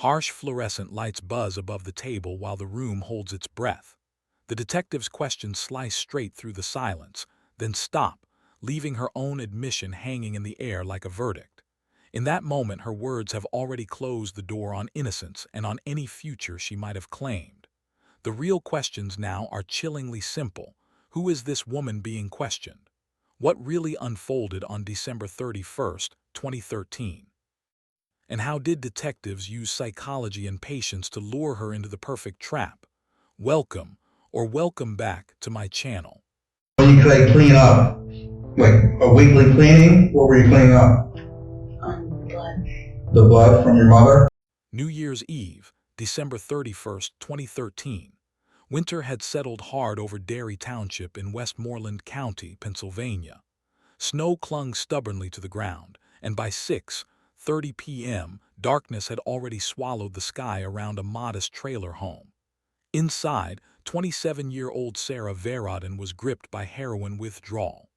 Harsh fluorescent lights buzz above the table while the room holds its breath. The detective's questions slice straight through the silence, then stop, leaving her own admission hanging in the air like a verdict. In that moment, her words have already closed the door on innocence and on any future she might have claimed. The real questions now are chillingly simple. Who is this woman being questioned? What really unfolded on December 31st, 2013? And how did detectives use psychology and patience to lure her into the perfect trap? Welcome, or welcome back to my channel. When you say clean up, like a weekly cleaning, what were you cleaning up? Blood. The blood from your mother? New Year's Eve, December 31st, 2013. Winter had settled hard over Derry Township in Westmoreland County, Pennsylvania. Snow clung stubbornly to the ground, and by 6:30 p.m., darkness had already swallowed the sky around a modest trailer home. Inside, 27-year-old Sarah Varadin was gripped by heroin withdrawal.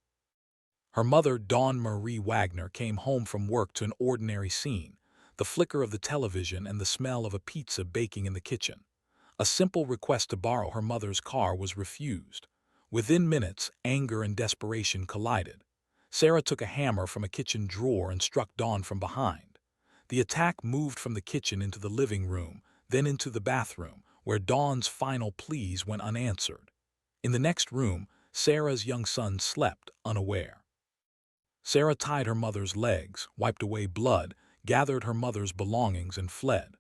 Her mother, Dawn Marie Wagner, came home from work to an ordinary scene, the flicker of the television and the smell of a pizza baking in the kitchen. A simple request to borrow her mother's car was refused. Within minutes, anger and desperation collided. Sarah took a hammer from a kitchen drawer and struck Dawn from behind. The attack moved from the kitchen into the living room, then into the bathroom, where Dawn's final pleas went unanswered. In the next room, Sarah's young son slept, unaware. Sarah tied her mother's legs, wiped away blood, gathered her mother's belongings, and fled.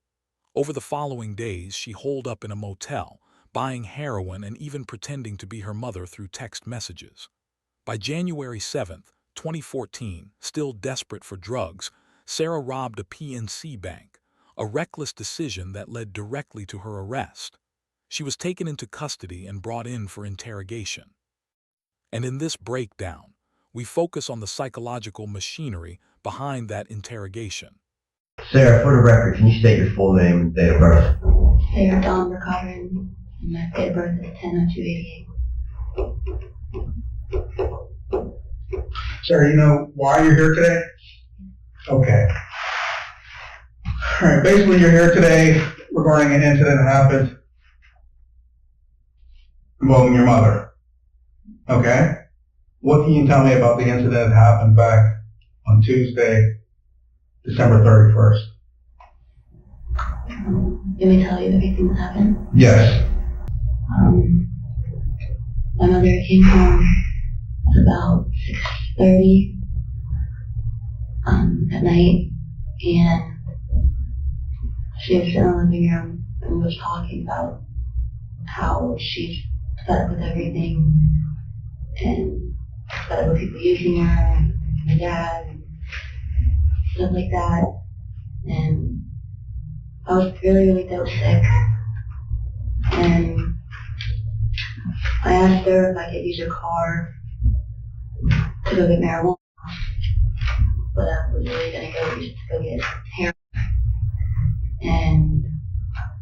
Over the following days, she holed up in a motel, buying heroin and even pretending to be her mother through text messages. By January 7th, 2014, still desperate for drugs, Sarah robbed a PNC bank, a reckless decision that led directly to her arrest. She was taken into custody and brought in for interrogation. And in this breakdown, we focus on the psychological machinery behind that interrogation. Sarah, for the record, can you state your full name and date of birth? Sarah Dawn McCovern, and my date of birth is 10/02/88. Sarah, you know why you're here today? Okay. All right, basically you're here today regarding an incident that happened involving your mother. Okay? What can you tell me about the incident that happened back on Tuesday, December 31st? Let me tell you everything that happened. Yes. My mother came home at about 6:30 at night, and she was sitting in the living room and was talking about how she's fed up with everything and fed up with people using her and my dad and stuff like that. And I was really dope sick, and I asked her if I could use her car to go get marijuana, but I was really gonna go get heroin. And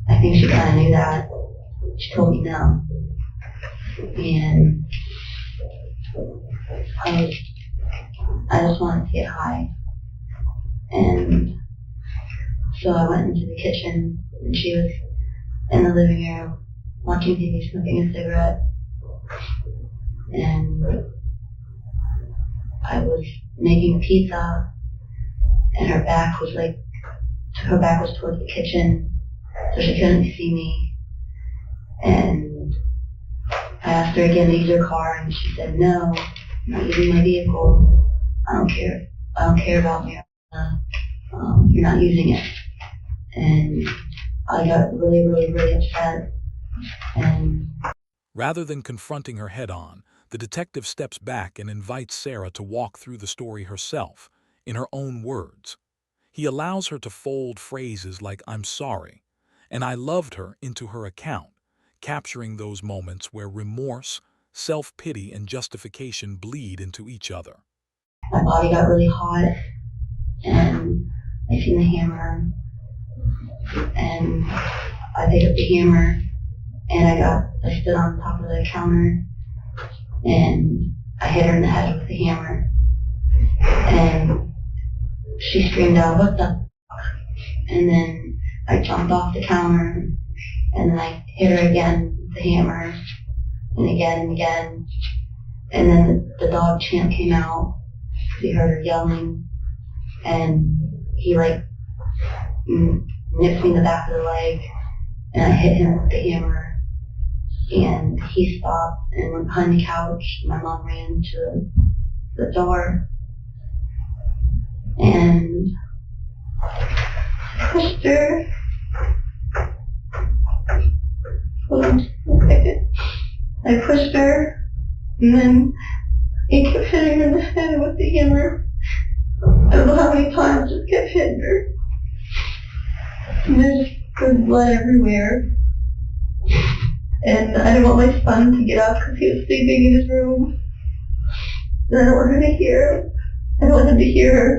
I think she kind of knew that. She told me no, and I just wanted to get high, and so I went into the kitchen, and she was in the living room watching TV, smoking a cigarette, and I was making pizza, and her back was towards the kitchen, so she couldn't see me. And I asked her again to use her car, and she said, "No, I'm not using my vehicle. I don't care about marijuana. You're not using it." And I got really upset. And Rather than confronting her head-on, the detective steps back and invites Sarah to walk through the story herself, in her own words. He allows her to fold phrases like "I'm sorry" and "I loved her" into her account, capturing those moments where remorse, self-pity, and justification bleed into each other. my body got really hot, and I seen the hammer, and I picked up the hammer, and I stood on top of the counter, and I hit her in the head with the hammer, and she screamed out, "What the fuck?" And then I jumped off the counter, and then I hit her again with the hammer, and again and again. And then the dog Champ came out. He heard her yelling, and he nipped me in the back of the leg, and I hit him with the hammer, and he stopped and went behind the couch. My mom ran to the door, and I pushed her. Hold on a second. I pushed her, and then he kept hitting her in the head with the hammer. I don't know how many times, just kept hitting her. And there's blood everywhere. And I didn't want my son to get up because he was sleeping in his room. And I don't want her to hear. I don't want him to hear her.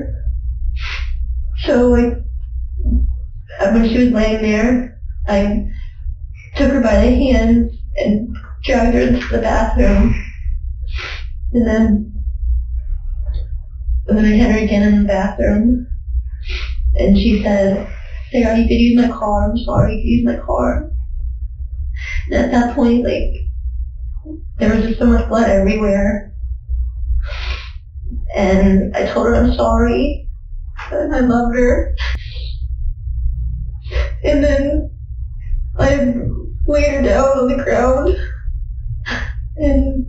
So when she was laying there, I took her by the hand and dragged her into the bathroom. And then I hit her again in the bathroom. And she said, "Sarah, you could use my car. I'm sorry, you could use my car." And at that point, there was just so much blood everywhere. And I told her I'm sorry, and I loved her. And then I laid her down on the ground, and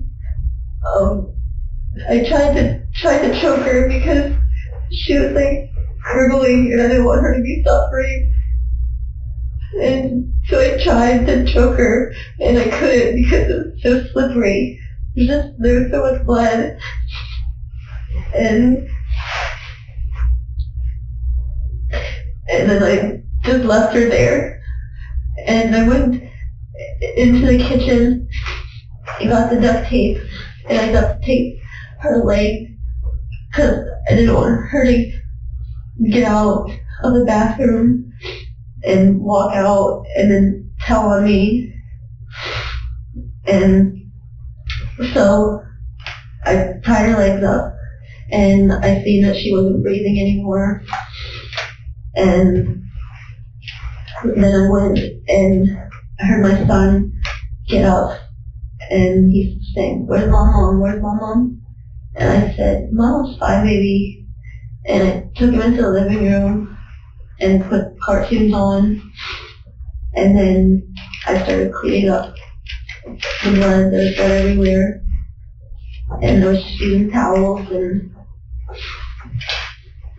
I tried to choke her because she was gurgling, and I didn't want her to be suffering. And so I tried to choke her, and I couldn't because it was so slippery. There was so much blood. And then I just left her there. And I went into the kitchen and got the duct tape, and I duct taped her leg because I didn't want her to get out of the bathroom and walk out and then tell on me. And so I tied her legs up, and I seen that she wasn't breathing anymore. And then I went and I heard my son get up, and he's saying, "Where's Mom? Where's Mom?" And I said, "Mom's fine, baby." And I took him into the living room and put cartoons on, and then I started cleaning up the blood. There was blood everywhere, and I was just using towels and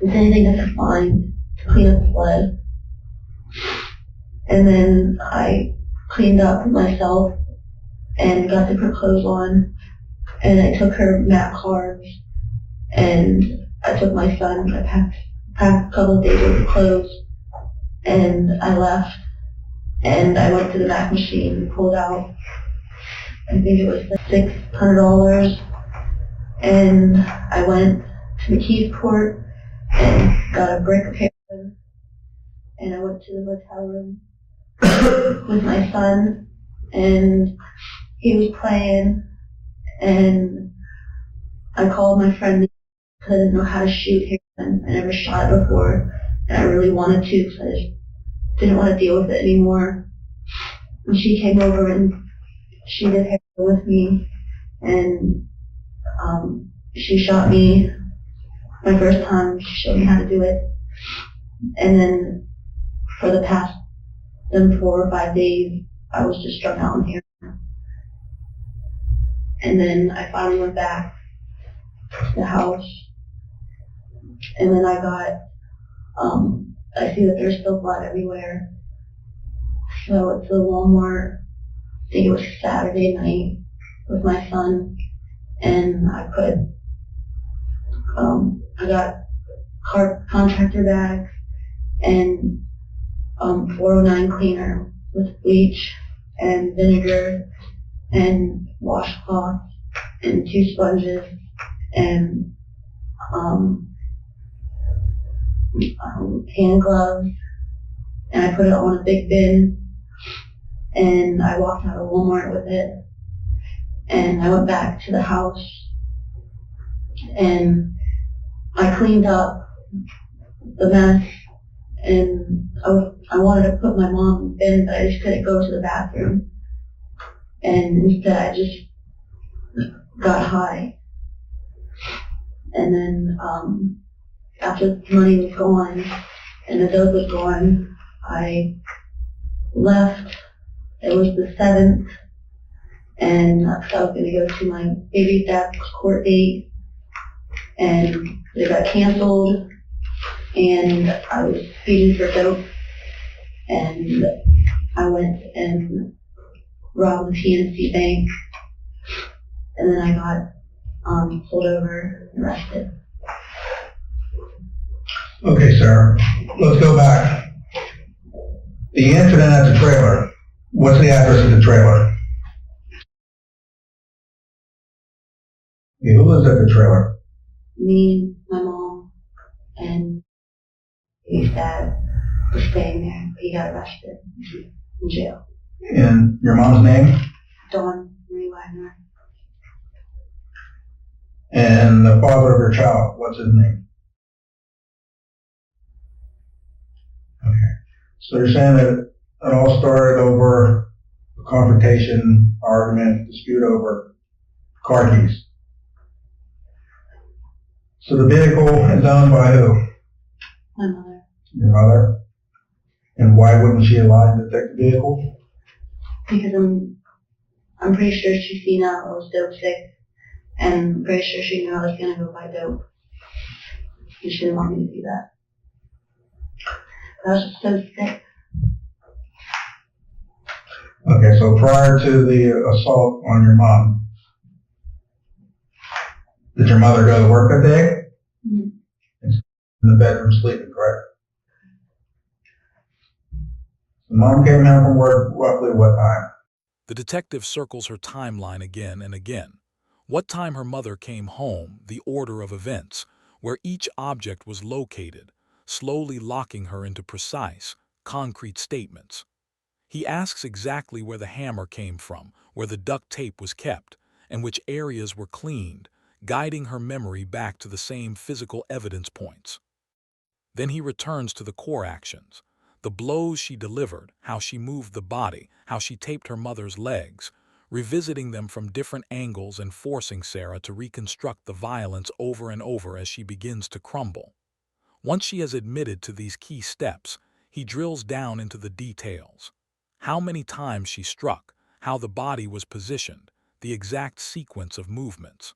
anything I could find to clean up the blood. And then I cleaned up myself and got to put clothes on, and I took her MAP cards, and I took my son. I packed a couple of days worth of clothes, and I left, and I went to the MAP machine and pulled out, I think it was $600, and I went to McKeesport and got a brick of heroin, and I went to the motel room with my son, and he was playing, and I called my friend because I didn't know how to shoot heroin. I never shot it before, and I really wanted to because I just didn't want to deal with it anymore. And she came over and she did heroin with me, and she shot me my first time. She showed me how to do it, and then for the past 4 or 5 days, I was just strung out on heroin. And then I finally went back to the house, and then I got, I see that there's still blood everywhere. So I went to the Walmart, I think it was Saturday night, with my son, and I got contractor bags and 409 cleaner with bleach and vinegar and washcloth and 2 sponges and hand gloves, and I put it on a big bin, and I walked out of Walmart with it, and I went back to the house, and I cleaned up the mess, and I wanted to put my mom in bed, but I just couldn't go to the bathroom. And instead I just got high. And then after the money was gone and the dope was gone, I left. It was the 7th, and I was going to go to my baby's dad's court date, and it got canceled, and I was speeding for dope, and I went and robbed the PNC bank, and then I got pulled over and arrested. Okay, sir. Let's go back. The incident at the trailer. What's the address of the trailer? Okay, who lives at the trailer? Me, my mom, and his dad was staying there, but he got arrested in jail. And your mom's name? Dawn Marie Wagner. And the father of your child, what's his name? Okay. So you're saying that it all started over a confrontation, argument, dispute over car keys. So the vehicle is owned by who? My mother. Your mother? And why wouldn't she allow you to take the vehicle? Because I'm pretty sure she seen out I was dope sick, and I'm pretty sure she knew I was gonna go buy dope. And she didn't want me to do that. But I was just so sick. Okay, so prior to the assault on your mom, did your mother go to work that day? Mm-hmm. In the bedroom sleeping, correct? The mom came home from work roughly what time? The detective circles her timeline again and again. What time her mother came home, the order of events, where each object was located, slowly locking her into precise, concrete statements. He asks exactly where the hammer came from, where the duct tape was kept, and which areas were cleaned, guiding her memory back to the same physical evidence points. Then he returns to the core actions, the blows she delivered, how she moved the body, how she taped her mother's legs, revisiting them from different angles and forcing Sarah to reconstruct the violence over and over as she begins to crumble. Once she has admitted to these key steps, he drills down into the details. How many times she struck, how the body was positioned, the exact sequence of movements.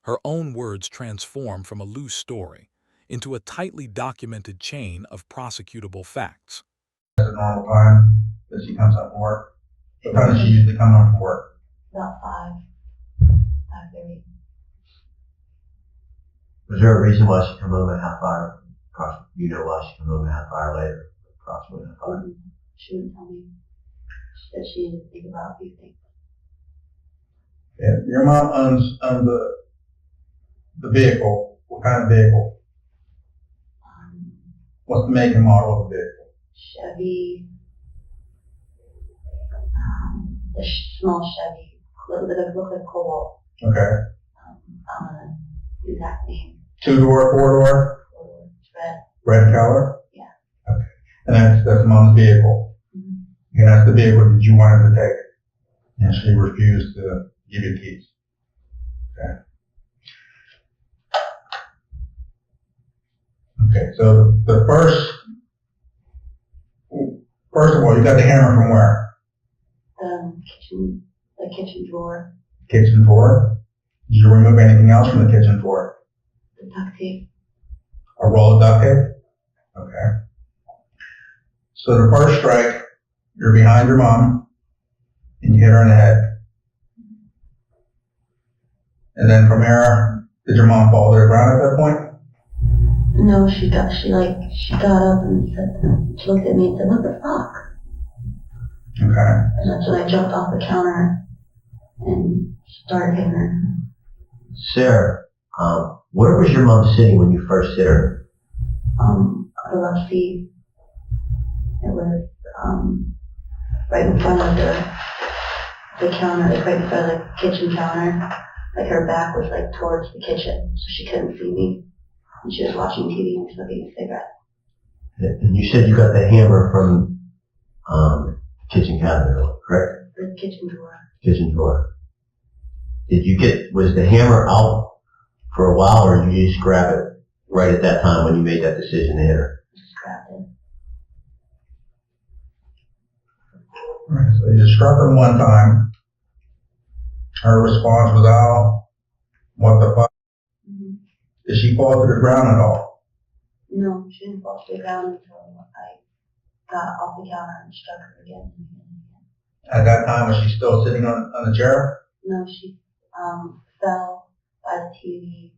Her own words transform from a loose story into a tightly documented chain of prosecutable facts. That's a normal time that she comes home from work. What time does she usually come home from work? About 5:30. Was there a reason why she come home a half hour? You know why she come home a half hour later? Approximately a half hour. She wouldn't tell me. She said she didn't think about these things. Yeah. Your mom owns the vehicle. What kind of vehicle? What's the make and model of the vehicle? Chevy, the small Chevy, look like Cobalt. Okay. Exact name. 2-door, 4-door? It's red. Red color? Yeah. Okay. And that's mom's vehicle. Mm-hmm. And that's the vehicle that you wanted to take. And she refused to give you the keys. Okay. Okay, so the first of all, you got the hammer from where? The kitchen drawer. Kitchen drawer. Did you remove anything else from the kitchen drawer? The duct tape. A roll of duct tape? Okay. So the first strike, you're behind your mom, and you hit her in the head. And then from there, did your mom fall to the ground at that point? No, she got up and said, she looked at me and said, "What the fuck?" Okay. And that's when I jumped off the counter and started hitting her. Sarah, where was your mom sitting when you first hit her? The left seat. It was right in front of the counter, like right in front of the kitchen counter. Like her back was like towards the kitchen, so she couldn't see me. And she was watching TV and smoking a cigarette. And you said you got the hammer from kitchen cabinet, correct? The kitchen door. Kitchen drawer. Was the hammer out for a while, or did you just grab it right at that time when you made that decision to hit her? Just grabbed it. Right, so you struck her one time. Her response was, "Ow, what the fuck?" Mm-hmm. Did she fall to the ground at all? No, she didn't fall to the ground until I got off the counter and struck her again. At that time, was she still sitting on the chair? No, she fell by the TV.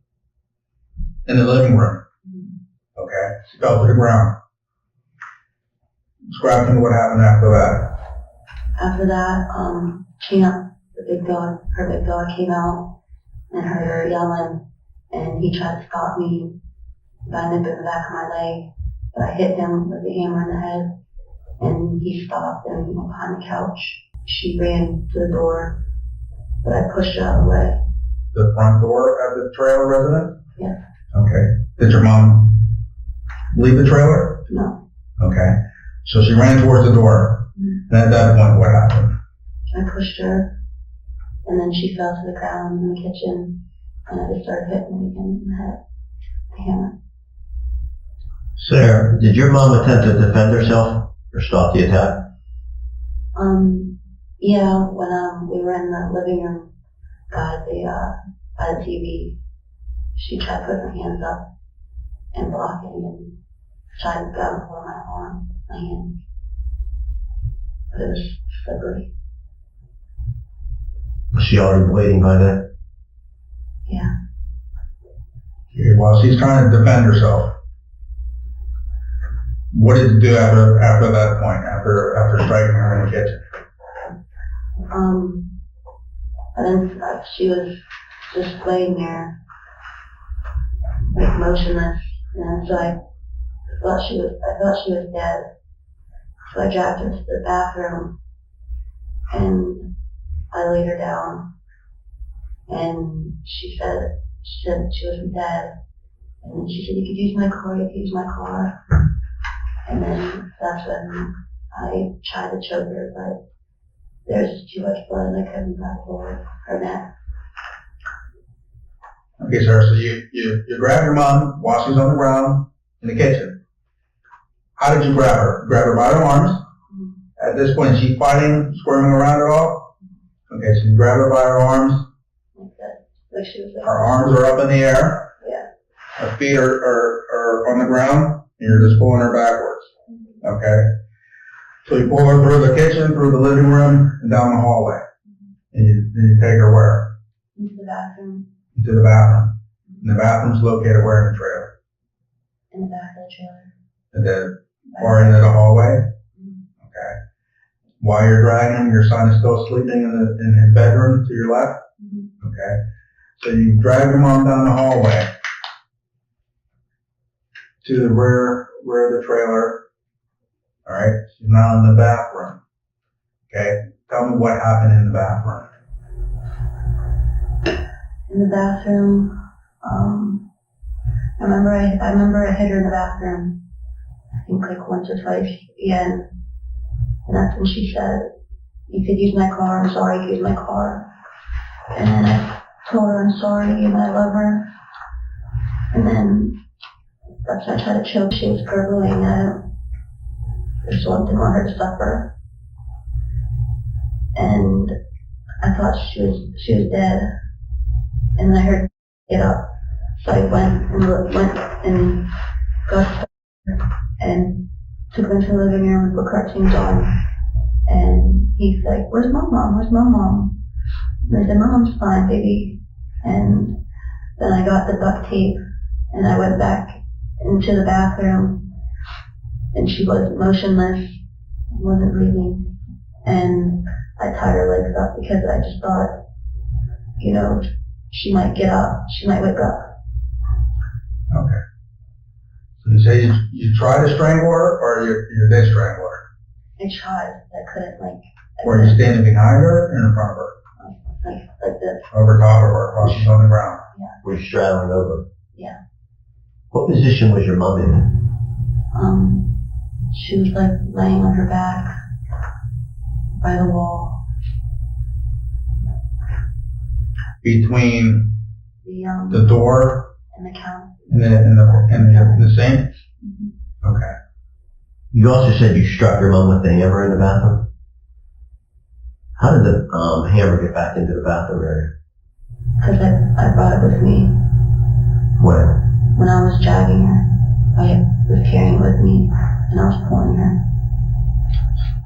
In the living room? Mm-hmm. Okay. She fell to the ground. Describe to me what happened after that. After that, Champ, the big dog, her big dog came out and heard her yelling, and he tried to stop me by nipping the back of my leg, but I hit him with the hammer in the head, and he stopped and went behind the couch. She ran to the door, but I pushed her out of the way. The front door of the trailer residence? Yes. Okay. Did your mom leave the trailer? No. Okay. So she ran towards the door. Mm-hmm. And at that point, what happened? I pushed her, and then she fell to the ground in the kitchen, and I just started hitting her again in the head, the hammer. Sarah, did your mom attempt to defend herself or stop the attack? Yeah, when we were in the living room by the TV, she tried putting her hands up and blocking and tried to grab hold of my arm, my hand. But it was slippery. Was she already bleeding by then? Yeah. Okay, while she's trying to defend herself, what did you do after that point, after striking her in the kitchen? And then she was just laying there, like motionless, and so I thought she was dead. So I dragged her to the bathroom, and I laid her down, and she said she wasn't dead, and then she said, "You could use my car, you could use my car," and then that's when I tried to choke her, but there's just too much blood and I couldn't grab hold of her neck. Okay, sir, so you grabbed your mom while she's on the ground in the kitchen. How did you grab her? You grabbed her by her arms. Mm-hmm. At this point, is she fighting, squirming around at all? Okay, so you grab her by her arms. Like that. Like she was like, Her arms are up in the air. yeah. Her feet are on the ground, and you're just pulling her backwards. Okay? So you pull her through the kitchen, through the living room, and down the hallway. And you take her where? Into the bathroom. Into the bathroom. And the bathroom's located where in the trailer? In the back of the trailer. At the far end of the hallway? Okay. While you're dragging him, your son is still sleeping in his bedroom to your left? Mm-hmm. Okay. So you drag your mom down the hallway to the rear of the trailer. All right. She's now in the bathroom. Okay. Tell me what happened in the bathroom. In the bathroom, I remember I hit her in the bathroom, I think like once or twice again, and that's when she said, "You could use my car, I'm sorry, you could use my car." And then I told her I'm sorry and I love her, and then that's when I tried to choke. She was gurgling, I just didn't want her to suffer, and I thought she was dead. And I heard her get up, so I went and got her and took her into the living room and put cartoons on. And he's like, "Where's Mom? Where's Mom?" And I said, "Mom's fine, baby." And then I got the duct tape and I went back into the bathroom, and she was motionless, wasn't breathing, and I tied her legs up because I just thought, she might get up, she might wake up. Okay. So you say you tried to strangle her, or you did strangle her? I tried, I couldn't, Were you standing behind her or in front of her? like this. Over top of her while she's on the ground? Were you straddling over? Yeah. What position was your mom in? She was like laying on her back by the wall. Between The the door and the couch. and the sink? Okay. You also said you struck your mom with the hammer in the bathroom. How did the hammer get back into the bathroom area? Because I brought it with me. When? When I was jogging her, I was carrying it with me, and I was pulling her.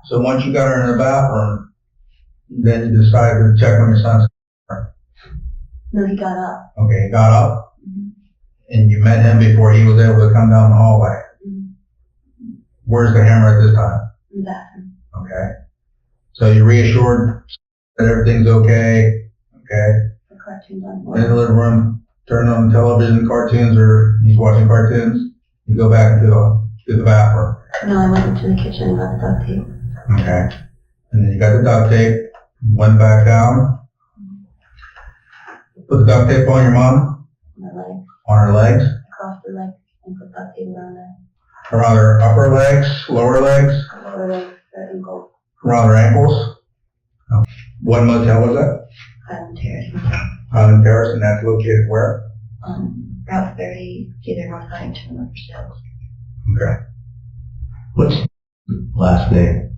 So once you got her in the bathroom, then you decided to check on your son's car. No, he got up. Okay, he got up, Mm-hmm. and you met him before he was able to come down the hallway. Mm-hmm. Where's the hammer at this time? In the bathroom. Okay. So you reassured that everything's okay. Okay. The cartoon's on In the board. living room, turn on television, cartoons, or he's watching cartoons. You go back to the bathroom. No, I went into the kitchen and got the duct tape. Okay. And then you got the duct tape, went back down, put the duct tape on your mom, On my leg, on her legs, across her leg, and put duct tape around her. around her upper legs, lower legs, Lower leg, her ankle. around her ankles. Oh. What motel was that? Highland Terrace. Highland Terrace, and that's located where? Route 30, either North Huntington or Sales. Okay. What's last name?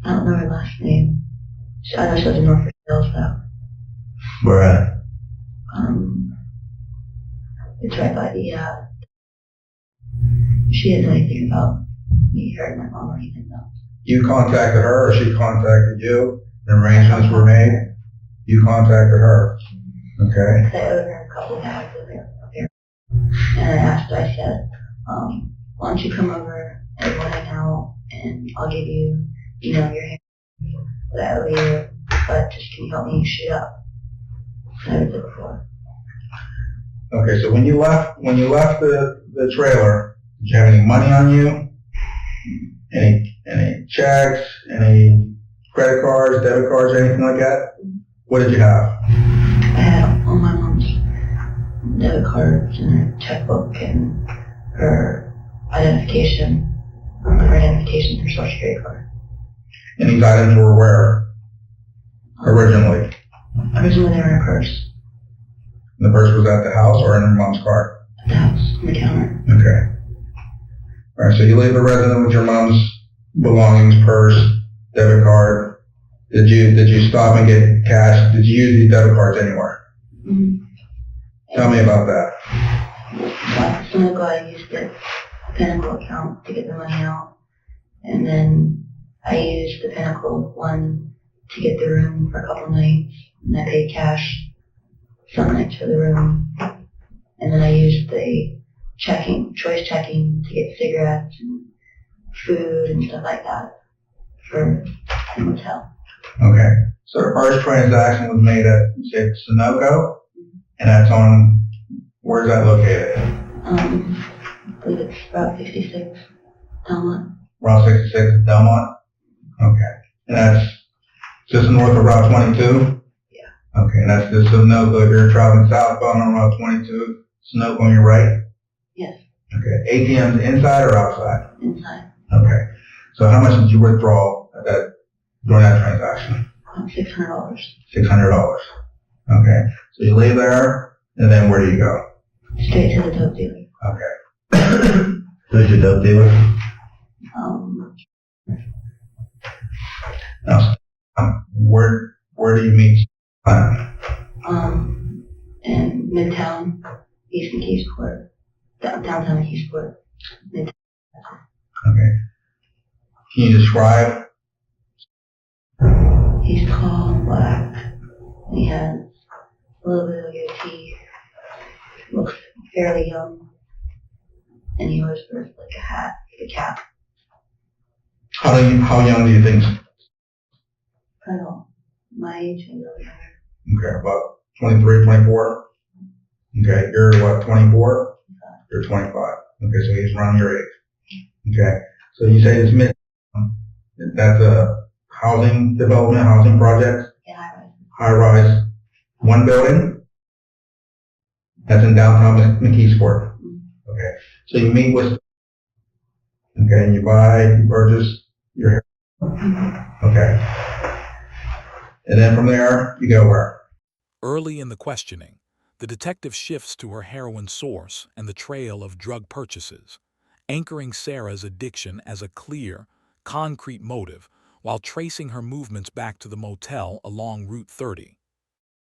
I don't know her last name. I know she lives in North Sales though. Where at? It's right by the, she didn't know anything about me hurting my mom or anything though. You contacted her, or she contacted you, and arrangements were made? You contacted her. Okay. I owed her a couple of hours of there. And I said, why don't you come over and we'll hang out and I'll give you, your hair that I owe you, but just can you help me shoot up? And I did it before. Okay, so when you left the trailer, did you have any money on you? Any checks, any credit cards, debit cards, or anything like that? What did you have? I had all my mom's debit cards and her checkbook and her identification for her social security card. And these items were where originally? Originally they were in her purse, The purse was at the house or in your mom's car? at the house, on the counter. Okay. All right, so you leave the resident with your mom's belongings, purse, debit card. Did you stop and get cash? Did you use these debit cards anywhere? Mm-hmm. Tell me about that. Last time ago I used the Pinnacle account to get the money out, and then I used the Pinnacle one to get the room for a couple nights, and I paid cash some nights for the room, and then I used the choice checking to get cigarettes and food and stuff like that for the motel. Okay. So the first transaction was made at, you said, Sunoco, and that's on, where's that located? I believe it's Route 66, Belmont. Route 66, Belmont? Okay. And that's just north of Route 22? Yeah. Okay, and that's just Sunoco. If you're traveling southbound on Route 22, Sunoco on your right? Yes, Okay. ATM's inside or outside? inside. Okay. So how much did you withdraw during that transaction? $600. $600. Okay. So you leave there, and then where do you go? Straight to the dope dealer. Okay. Who's your dope dealer? Now, where do you meet? In Midtown, East and Keysport, downtown Keysport. Midtown. Okay. Can you describe? He's tall and black, and he has a little bit of a goatee, looks fairly young, and he always wears like a hat, like a cap. How young do you think? I don't know, my age, maybe a little younger. Okay, about 23, 24. Okay, you're what, 24? You're 25. Okay, so he's around your age. Okay, so you say it's mid. That's a housing development, housing project, Yeah, high rise, one building. That's in downtown McKeesport. Okay, so you meet with Okay, and you purchase your heroin. Okay. And then from there, you go where? Early in the questioning, the detective shifts to her heroin source and the trail of drug purchases, anchoring Sarah's addiction as a clear, concrete motive while tracing her movements back to the motel along Route 30.